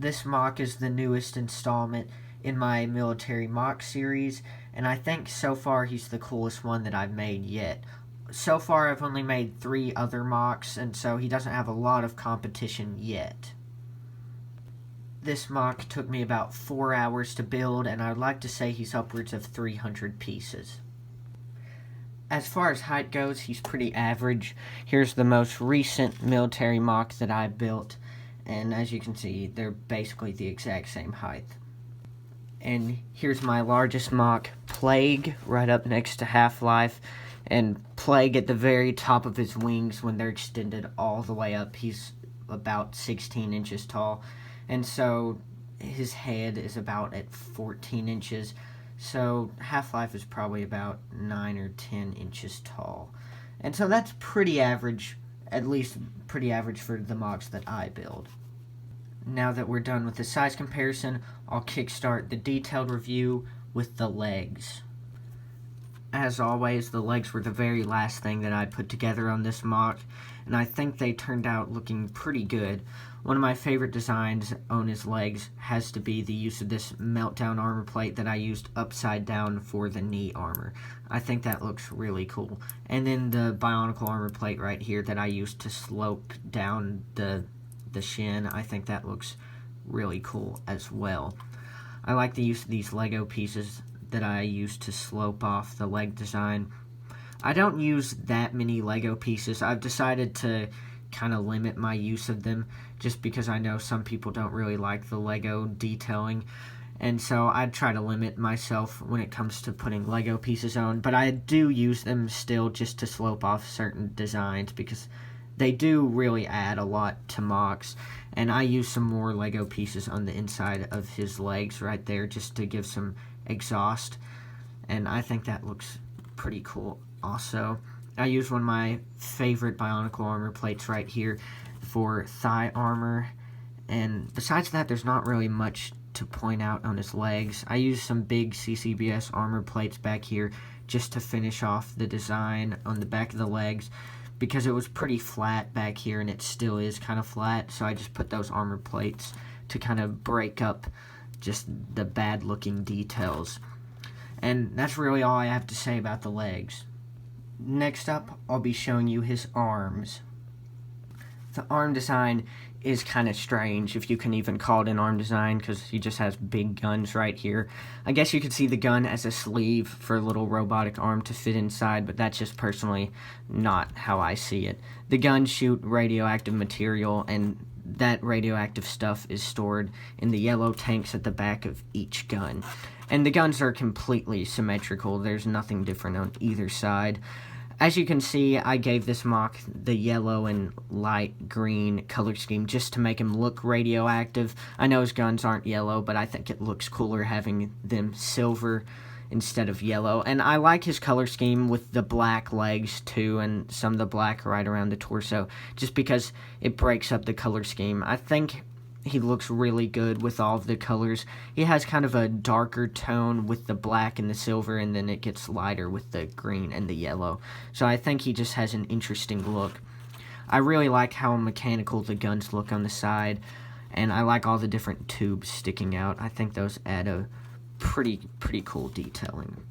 This MOC is the newest installment in my military MOC series, and I think so far he's the coolest one that I've made yet. So far I've only made 3 other MOCs, and so he doesn't have a lot of competition yet. This MOC took me about 4 hours to build, and I'd like to say he's upwards of 300 pieces. As far as height goes, he's pretty average. Here's the most recent military MOC that I built, and as you can see, they're basically the exact same height. And here's my largest MOC, Plague, right up next to Half-Life, and Plague at the very top of his wings when they're extended all the way up. He's about 16 inches tall, and so his head is about at 14 inches. So Half-Life is probably about 9 or 10 inches tall. And so that's pretty average, at least pretty average for the MOCs that I build. Now that we're done with the size comparison, I'll kickstart the detailed review with the legs. As always, the legs were the very last thing that I put together on this MOC, and I think they turned out looking pretty good. One of my favorite designs on his legs has to be the use of this meltdown armor plate that I used upside down for the knee armor. I think that looks really cool. And then the Bionicle armor plate right here that I used to slope down the shin, I think that looks really cool as well. I like the use of these Lego pieces that I used to slope off the leg design. I don't use that many Lego pieces. I've decided to kind of limit my use of them just because I know some people don't really like the Lego detailing, and so I try to limit myself when it comes to putting Lego pieces on, but I do use them still just to slope off certain designs because they do really add a lot to MOCs, and I use some more Lego pieces on the inside of his legs right there just to give some exhaust, and I think that looks pretty cool. Also, I use one of my favorite Bionicle armor plates right here for thigh armor, and besides that, there's not really much to point out on his legs. I use some big CCBS armor plates back here just to finish off the design on the back of the legs because it was pretty flat back here, and it still is kind of flat, so I just put those armor plates to kind of break up just the bad looking details. And that's really all I have to say about the legs. Next up, I'll be showing you his arms. The arm design is kind of strange, if you can even call it an arm design, because he just has big guns right here. I guess you could see the gun as a sleeve for a little robotic arm to fit inside, but that's just personally not how I see it. The guns shoot radioactive material, and that radioactive stuff is stored in the yellow tanks at the back of each gun. And the guns are completely symmetrical. There's nothing different on either side. As you can see, I gave this MOC the yellow and light green color scheme just to make him look radioactive. I know his guns aren't yellow, but I think it looks cooler having them silver instead of yellow. And I like his color scheme with the black legs too, and some of the black right around the torso, just because it breaks up the color scheme. I think he looks really good with all of the colors. He has kind of a darker tone with the black and the silver, and then it gets lighter with the green and the yellow. So I think he just has an interesting look. I really like how mechanical the guns look on the side, and I like all the different tubes sticking out. I think those add a pretty cool detailing.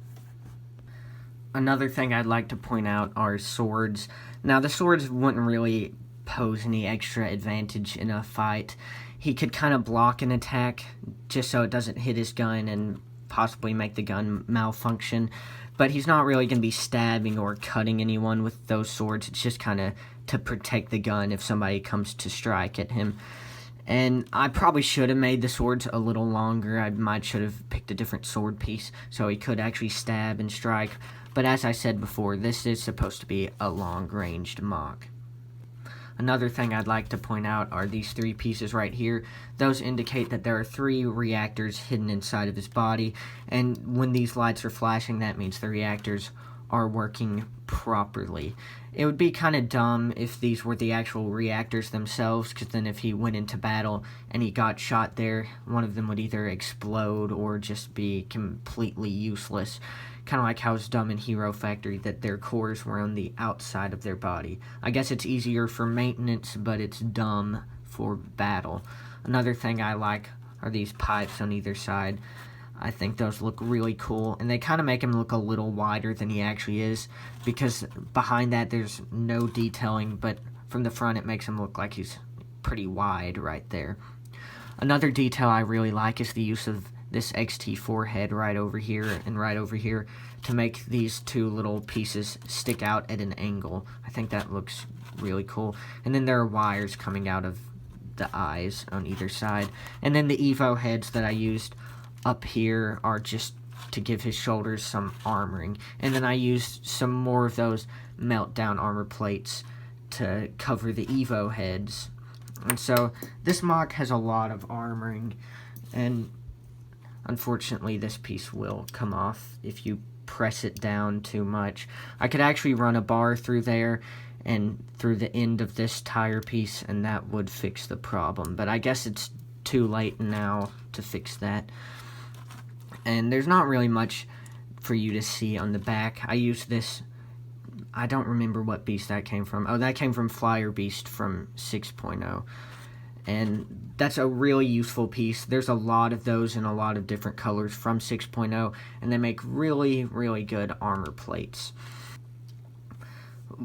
Another thing I'd like to point out are swords. Now, the swords wouldn't really pose any extra advantage in a fight. He could kind of block an attack just so it doesn't hit his gun and possibly make the gun malfunction, but he's not really going to be stabbing or cutting anyone with those swords. It's just kind of to protect the gun if somebody comes to strike at him. And I probably should have made the swords a little longer. I might should have picked a different sword piece so he could actually stab and strike, but as I said before, this is supposed to be a long-ranged MOC. Another thing I'd like to point out are these 3 pieces right here. Those indicate that there are 3 reactors hidden inside of his body, and when these lights are flashing, that means the reactors are working properly. It would be kind of dumb if these were the actual reactors themselves, because then if he went into battle and he got shot there, one of them would either explode or just be completely useless. Kind of like how it's dumb in Hero Factory that their cores were on the outside of their body. I guess it's easier for maintenance, but it's dumb for battle. Another thing I like are these pipes on either side. I think those look really cool, and they kind of make him look a little wider than he actually is, because behind that there's no detailing, but from the front it makes him look like he's pretty wide right there. Another detail I really like is the use of this XT4 head right over here and right over here to make these two little pieces stick out at an angle. I think that looks really cool. And then there are wires coming out of the eyes on either side. And then the Evo heads that I used up here are just to give his shoulders some armoring. And then I used some more of those meltdown armor plates to cover the Evo heads. And so this MOC has a lot of armoring, and unfortunately this piece will come off if you press it down too much. I could actually run a bar through there and through the end of this tire piece, and that would fix the problem. But I guess it's too late now to fix that. And there's not really much for you to see on the back. I used this, I don't remember what beast that came from. Oh, that came from Flyer Beast from 6.0. And that's a really useful piece. There's a lot of those in a lot of different colors from 6.0, and they make really, really good armor plates.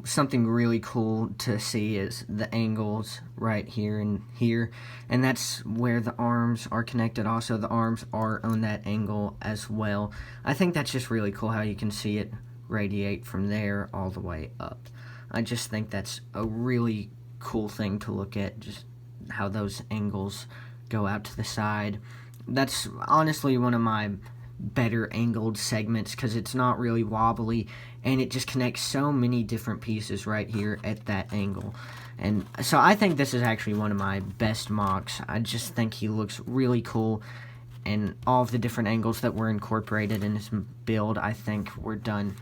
Something really cool to see is the angles right here and here, and that's where the arms are connected. Also, the arms are on that angle as well. I think that's just really cool how you can see it radiate from there all the way up. I just think that's a really cool thing to look at, just how those angles go out to the side. That's honestly one of my better angled segments, because it's not really wobbly, and it just connects so many different pieces right here at that angle. And so I think this is actually one of my best MOCs. I just think he looks really cool, and all of the different angles that were incorporated in this build, I think were done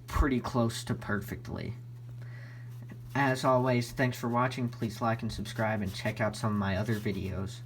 pretty close to perfectly. As always, thanks for watching. Please like and subscribe, and check out some of my other videos.